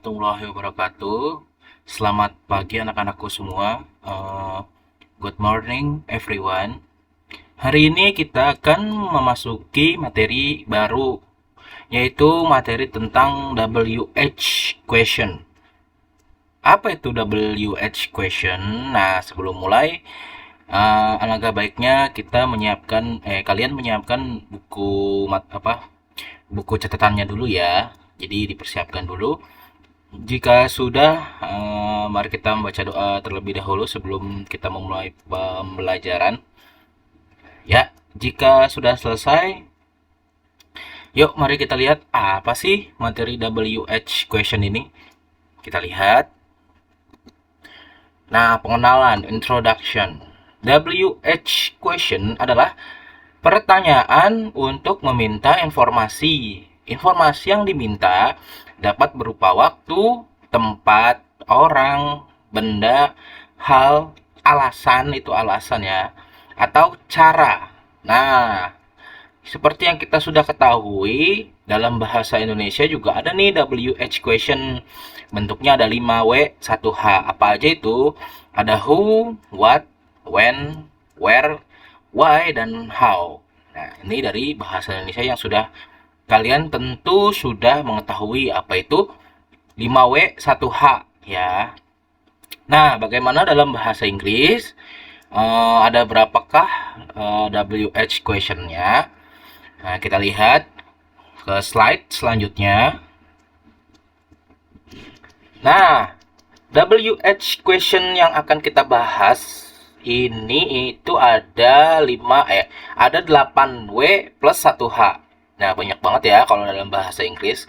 warahmatullahi wabarakatuh. Selamat pagi anak-anakku semua. Good morning everyone. Hari ini kita akan memasuki materi baru, yaitu materi tentang WH question. Apa itu WH question? Nah, sebelum mulai, alangkah baiknya kalian menyiapkan buku catatannya dulu ya. Jadi dipersiapkan dulu. Jika sudah, mari kita membaca doa terlebih dahulu sebelum kita memulai pembelajaran. Ya, jika sudah selesai, yuk mari kita lihat apa sih materi WH question ini. Kita lihat. Nah, pengenalan, introduction. WH question adalah pertanyaan untuk meminta informasi. Informasi yang diminta dapat berupa waktu, tempat, orang, benda, hal, alasan, itu alasan ya, atau cara. Nah, seperti yang kita sudah ketahui, dalam bahasa Indonesia juga ada nih WH question. Bentuknya ada 5W, 1H. Apa aja itu? Ada who, what, when, where, why, dan how. Nah, ini dari bahasa Indonesia yang kalian tentu sudah mengetahui apa itu 5W 1H ya. Nah, bagaimana dalam bahasa Inggris? Ada berapakah WH question-nya? Nah, kita lihat ke slide selanjutnya. Nah, WH question yang akan kita bahas ini itu ada 8W plus 1H. Nah, banyak banget ya kalau dalam bahasa Inggris.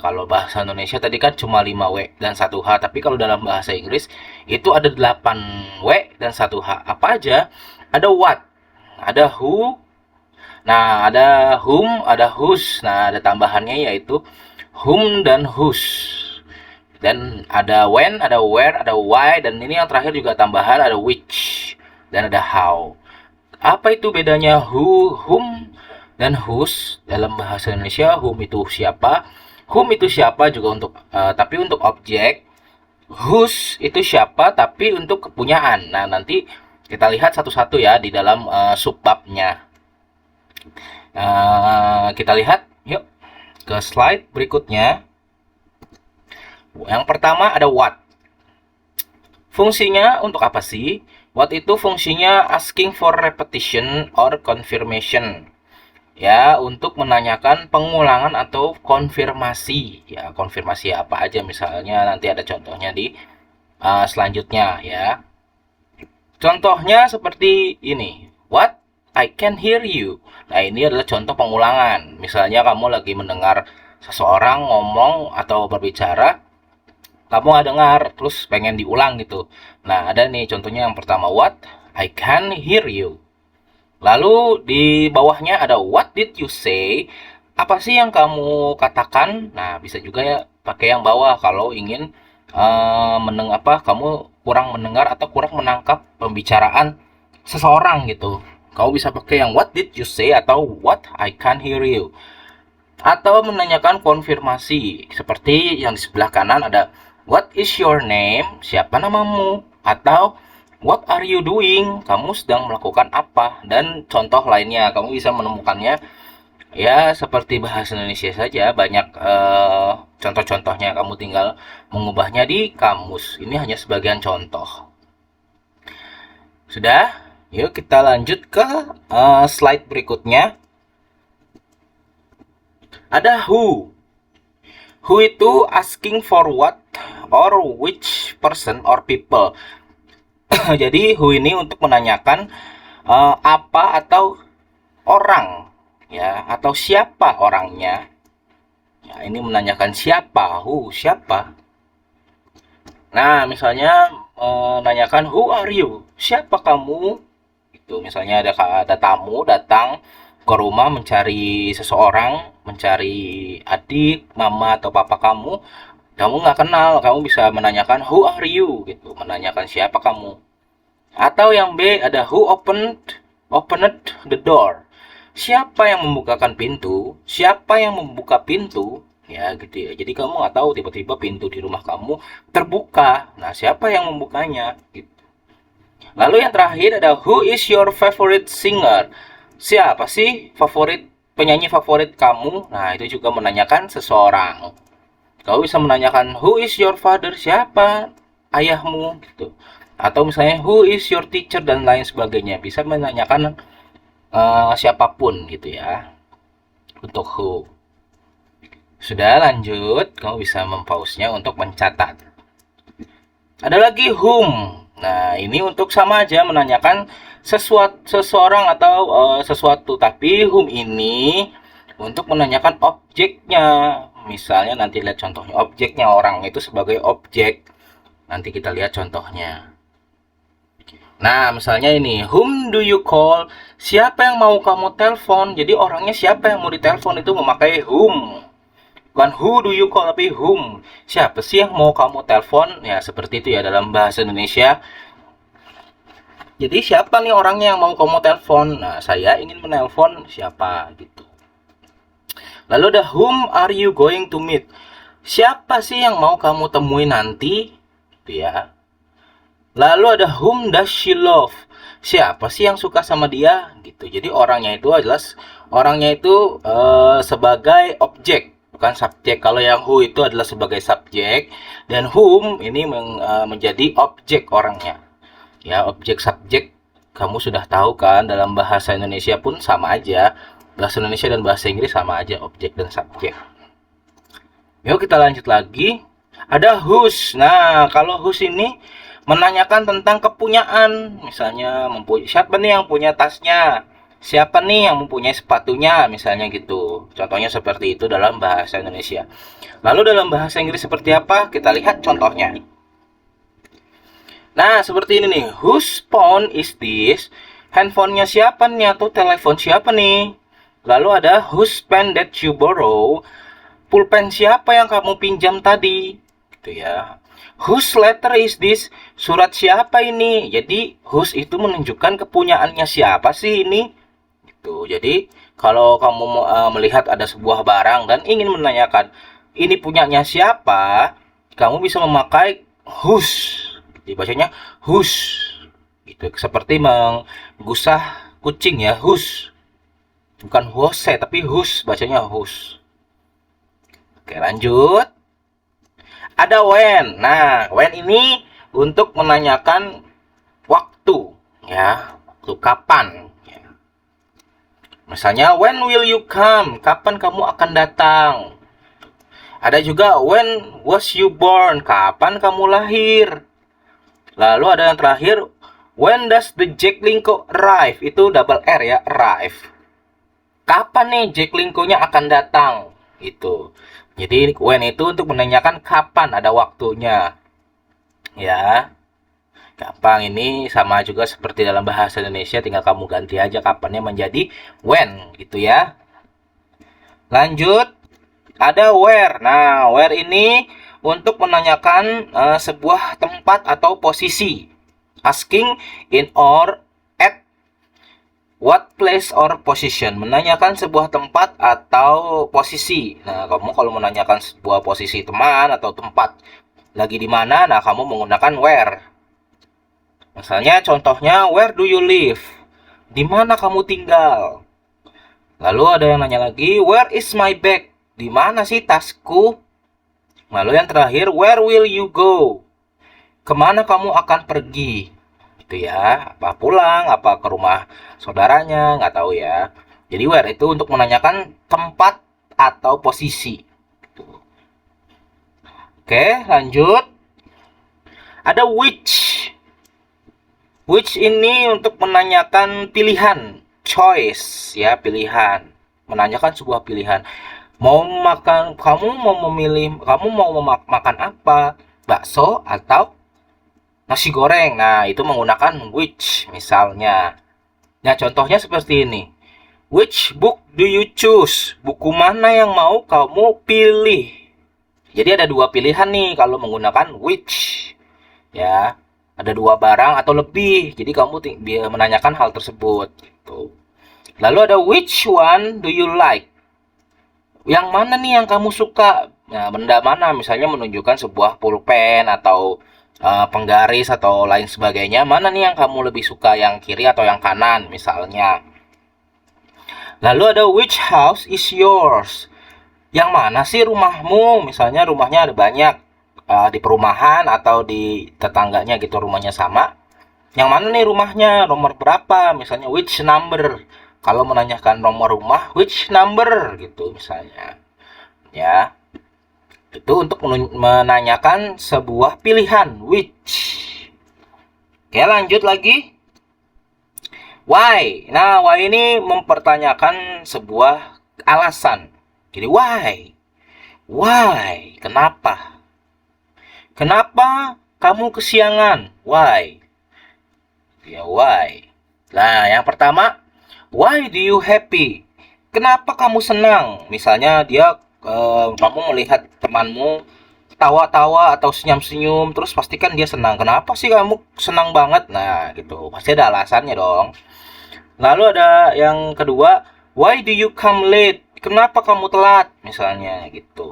Kalau bahasa Indonesia tadi kan cuma 5W dan 1H, tapi kalau dalam bahasa Inggris itu ada 8W dan 1H. Apa aja? Ada what, ada who, nah ada whom, ada whose. Nah, ada tambahannya yaitu whom dan whose. Dan ada when, ada where, ada why, dan ini yang terakhir juga tambahan ada which, dan ada how. Apa itu bedanya who, whom, dan whose? Dalam bahasa Indonesia, whom itu siapa, whom itu siapa juga tapi untuk objek, whose itu siapa tapi untuk kepunyaan. Nah, nanti kita lihat satu-satu ya di dalam subbabnya. Kita lihat yuk ke slide berikutnya. Yang pertama ada what. Fungsinya untuk apa sih? What itu fungsinya asking for repetition or confirmation. Ya, untuk menanyakan pengulangan atau konfirmasi. Ya, konfirmasi apa aja misalnya nanti ada contohnya di selanjutnya ya. Contohnya seperti ini. What? I can hear you. Nah, ini adalah contoh pengulangan. Misalnya kamu lagi mendengar seseorang ngomong atau berbicara, kamu nggak dengar, terus pengen diulang gitu. Nah, ada nih contohnya yang pertama, what? I can hear you. Lalu di bawahnya ada what did you say? Apa sih yang kamu katakan? Nah, bisa juga ya pakai yang bawah kalau ingin kamu kurang mendengar atau kurang menangkap pembicaraan seseorang gitu. Kamu bisa pakai yang what did you say atau what I can hear you. Atau menanyakan konfirmasi seperti yang di sebelah kanan ada what is your name? Siapa namamu? Atau what are you doing? Kamu sedang melakukan apa? Dan contoh lainnya kamu bisa menemukannya ya seperti bahasa Indonesia saja. Banyak contoh-contohnya, kamu tinggal mengubahnya di kamus. Ini hanya sebagian contoh. Sudah? Yuk kita lanjut ke slide berikutnya. Ada who. Who itu asking for what or which person or people. Jadi who ini untuk menanyakan apa atau orang ya, atau siapa orangnya. Ya, ini menanyakan siapa, who, siapa. Nah, misalnya menanyakan who are you? Siapa kamu? Itu misalnya ada tamu datang ke rumah mencari seseorang, mencari adik, mama atau papa kamu nggak kenal, kamu bisa menanyakan who are you gitu, menanyakan siapa kamu. Atau yang B ada who opened the door. Siapa yang membukakan pintu? Siapa yang membuka pintu? Ya gitu ya. Jadi kamu nggak tahu tiba-tiba pintu di rumah kamu terbuka. Nah, siapa yang membukanya? Gitu. Lalu yang terakhir ada who is your favorite singer? Siapa sih penyanyi favorit kamu? Nah, itu juga menanyakan seseorang. Kau bisa menanyakan who is your father? Siapa ayahmu gitu. Atau misalnya who is your teacher dan lain sebagainya. Bisa menanyakan siapapun gitu ya. Untuk who. Sudah lanjut, kamu bisa mempause-nya untuk mencatat. Ada lagi whom. Nah, ini untuk sama aja menanyakan seseorang atau sesuatu, tapi whom ini untuk menanyakan objeknya. Misalnya nanti lihat contohnya, objeknya orang itu sebagai objek. Nanti kita lihat contohnya. Nah, misalnya ini, whom do you call? Siapa yang mau kamu telepon? Jadi orangnya siapa yang mau ditelepon itu memakai whom. Bukan who do you call, tapi whom. Siapa sih yang mau kamu telepon? Ya, seperti itu ya dalam bahasa Indonesia. Jadi siapa nih orangnya yang mau kamu telepon? Nah, saya ingin menelpon siapa gitu. Lalu ada whom are you going to meet? Siapa sih yang mau kamu temui nanti? Gitu ya. Lalu ada whom does she love? Siapa sih yang suka sama dia? Gitu. Jadi orangnya itu sebagai objek, bukan subjek. Kalau yang who itu adalah sebagai subjek dan whom ini menjadi objek orangnya. Ya, objek subjek kamu sudah tahu kan, dalam bahasa Indonesia pun sama aja. Bahasa Indonesia dan bahasa Inggris sama aja, objek dan subjek. Yuk kita lanjut lagi. Ada whose. Nah, kalau whose ini menanyakan tentang kepunyaan. Misalnya, siapa nih yang punya tasnya? Siapa nih yang mempunyai sepatunya? Misalnya gitu. Contohnya seperti itu dalam bahasa Indonesia. Lalu dalam bahasa Inggris seperti apa? Kita lihat contohnya. Nah, seperti ini nih. Whose phone is this? Handphonenya siapa nih? Atau telepon siapa nih? Lalu ada whose pen that you borrow? Pulpen siapa yang kamu pinjam tadi? Gitu ya. Whose letter is this? Surat siapa ini? Jadi whose itu menunjukkan kepunyaannya siapa sih ini? Gitu. Jadi kalau kamu melihat ada sebuah barang dan ingin menanyakan ini punyanya siapa, kamu bisa memakai whose. Dibacanya whose. Gitu. Seperti menggusah kucing ya, whose. Bukan whose tapi whose, bacanya whose. Oke, lanjut. Ada when. Nah, when ini untuk menanyakan waktu, ya, waktu kapan. Ya. Misalnya, when will you come? Kapan kamu akan datang? Ada juga when was you born? Kapan kamu lahir? Lalu ada yang terakhir, when does the Jack Linko arrive? Itu double R ya, arrive. Kapan nih Jack Linko-nya akan datang? Itu. Jadi when itu untuk menanyakan kapan, ada waktunya. Ya. Kapan ini sama juga seperti dalam bahasa Indonesia, tinggal kamu ganti aja kapannya menjadi when gitu ya. Lanjut. Ada where. Nah, where ini untuk menanyakan sebuah tempat atau posisi. Asking in or at what place or position, menanyakan sebuah tempat atau posisi. Nah, kamu kalau menanyakan sebuah posisi teman atau tempat lagi di mana, nah kamu menggunakan where. Misalnya contohnya, where do you live? Di mana kamu tinggal? Lalu ada yang nanya lagi, where is my bag? Di mana sih tasku? Lalu yang terakhir, where will you go? Kemana kamu akan pergi? Gitu ya, apa pulang, apa ke rumah saudaranya, nggak tahu ya. Jadi where itu untuk menanyakan tempat atau posisi. Gitu. Oke, lanjut. Ada which. Which ini untuk menanyakan pilihan, choice ya, pilihan. Menanyakan sebuah pilihan. Kamu mau makan apa? Bakso atau nasi goreng. Nah, itu menggunakan which misalnya. Nah, contohnya seperti ini. Which book do you choose? Buku mana yang mau kamu pilih? Jadi ada dua pilihan nih kalau menggunakan which. Ya, ada dua barang atau lebih. Jadi kamu menanyakan hal tersebut gitu. Lalu ada which one do you like? Yang mana nih yang kamu suka? Nah, benda mana? Misalnya menunjukkan sebuah pulpen atau penggaris atau lain sebagainya. Mana nih yang kamu lebih suka, yang kiri atau yang kanan misalnya. Lalu ada which house is yours? Yang mana sih rumahmu? Misalnya rumahnya ada banyak, di perumahan atau di tetangganya gitu rumahnya sama. Yang mana nih rumahnya? Nomor berapa? Misalnya which number? Kalau menanyakan nomor rumah, which number gitu misalnya. Ya, itu untuk menanyakan sebuah pilihan which. Oke, lanjut lagi. Why? Nah, why ini mempertanyakan sebuah alasan. Jadi why? Why? Kenapa? Kenapa kamu kesiangan? Why? Ya, why? Nah, yang pertama, why do you happy? Kenapa kamu senang? Misalnya kamu melihat temanmu tawa-tawa atau senyum-senyum, terus pastikan dia senang. Kenapa sih kamu senang banget? Nah, gitu. Pasti ada alasannya dong. Lalu ada yang kedua, why do you come late? Kenapa kamu telat? Misalnya gitu.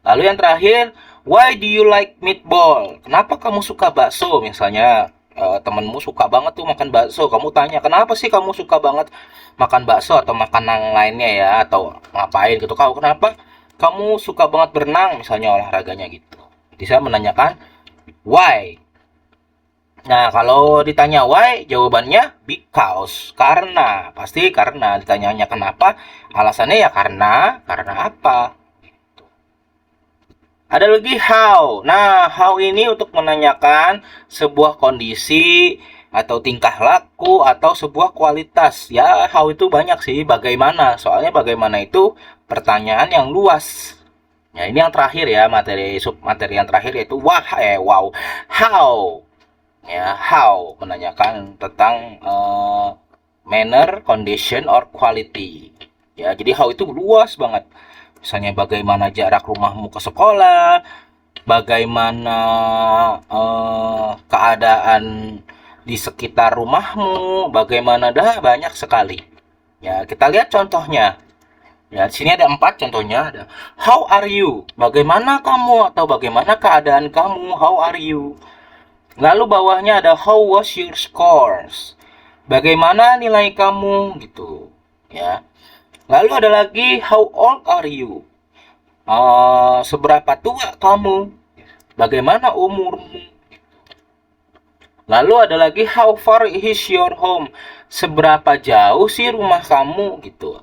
Lalu yang terakhir, why do you like meatball? Kenapa kamu suka bakso? Misalnya temenmu suka banget tuh makan bakso. Kamu tanya, kenapa sih kamu suka banget makan bakso atau makanan lainnya ya? Atau ngapain gitu. Kau kenapa kamu suka banget berenang? Misalnya olahraganya gitu. Jadi saya menanyakan, why? Nah, kalau ditanya why, jawabannya because. Karena, pasti karena. Ditanyanya kenapa, alasannya ya karena apa? Ada lagi how. Nah, how ini untuk menanyakan sebuah kondisi atau tingkah laku atau sebuah kualitas. Ya, how itu banyak sih, bagaimana. Soalnya bagaimana itu pertanyaan yang luas. Ya, ini yang terakhir ya, materi yang terakhir yaitu wow. How. Ya, how menanyakan tentang manner, condition, or quality. Ya, jadi how itu luas banget. Misalnya bagaimana jarak rumahmu ke sekolah, bagaimana keadaan di sekitar rumahmu, bagaimana banyak sekali. Ya, kita lihat contohnya. Ya, di sini ada 4 contohnya. Ada how are you? Bagaimana kamu atau bagaimana keadaan kamu? How are you? Lalu bawahnya ada how was your scores? Bagaimana nilai kamu gitu, ya. Lalu ada lagi how old are you? Seberapa tua kamu? Bagaimana umurmu? Lalu ada lagi how far is your home? Seberapa jauh sih rumah kamu gitu.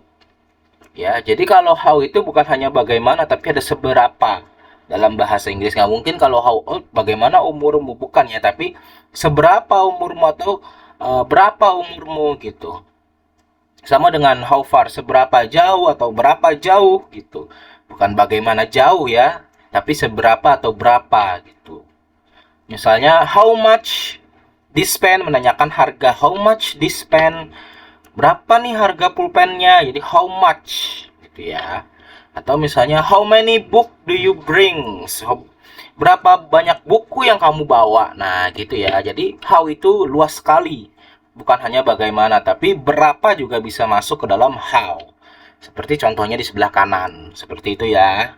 Ya, jadi kalau how itu bukan hanya bagaimana tapi ada seberapa. Dalam bahasa Inggris nggak mungkin kalau how old bagaimana umurmu, bukan ya, tapi seberapa umurmu atau berapa umurmu gitu. Sama dengan how far, seberapa jauh atau berapa jauh gitu. Bukan bagaimana jauh ya, tapi seberapa atau berapa gitu. Misalnya how much this pen, menanyakan harga. How much this pen? Berapa nih harga pulpennya? Jadi how much gitu ya. Atau misalnya how many book do you bring? So, berapa banyak buku yang kamu bawa? Nah, gitu ya. Jadi how itu luas sekali. Bukan hanya bagaimana, tapi berapa juga bisa masuk ke dalam how. Seperti contohnya di sebelah kanan. Seperti itu ya.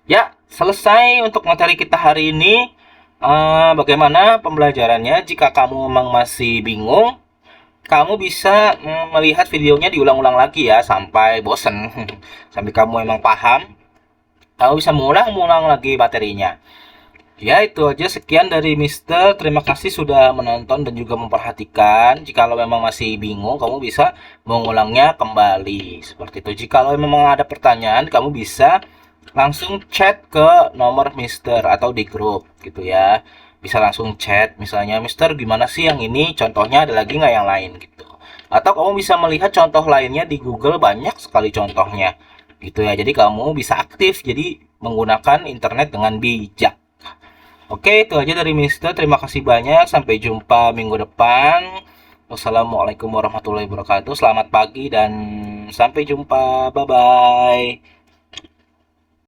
Ya, selesai untuk materi kita hari ini. Bagaimana pembelajarannya? Jika kamu memang masih bingung, kamu bisa melihat videonya diulang-ulang lagi ya sampai bosen. Sampai kamu emang paham, kamu bisa mengulang-ulang lagi materinya. Ya, itu aja, sekian dari Mister. Terima kasih sudah menonton dan juga memperhatikan. Jika memang masih bingung, kamu bisa mengulangnya kembali. Seperti itu. Jika memang ada pertanyaan, kamu bisa langsung chat ke nomor Mister atau di grup gitu ya. Bisa langsung chat, misalnya Mister gimana sih yang ini, contohnya ada lagi nggak yang lain gitu. Atau kamu bisa melihat contoh lainnya di Google, banyak sekali contohnya gitu ya. Jadi kamu bisa aktif, jadi menggunakan internet dengan bijak. Oke, itu aja dari Mister. Terima kasih banyak, sampai jumpa minggu depan. Wassalamualaikum warahmatullahi wabarakatuh. Selamat pagi dan sampai jumpa, bye bye.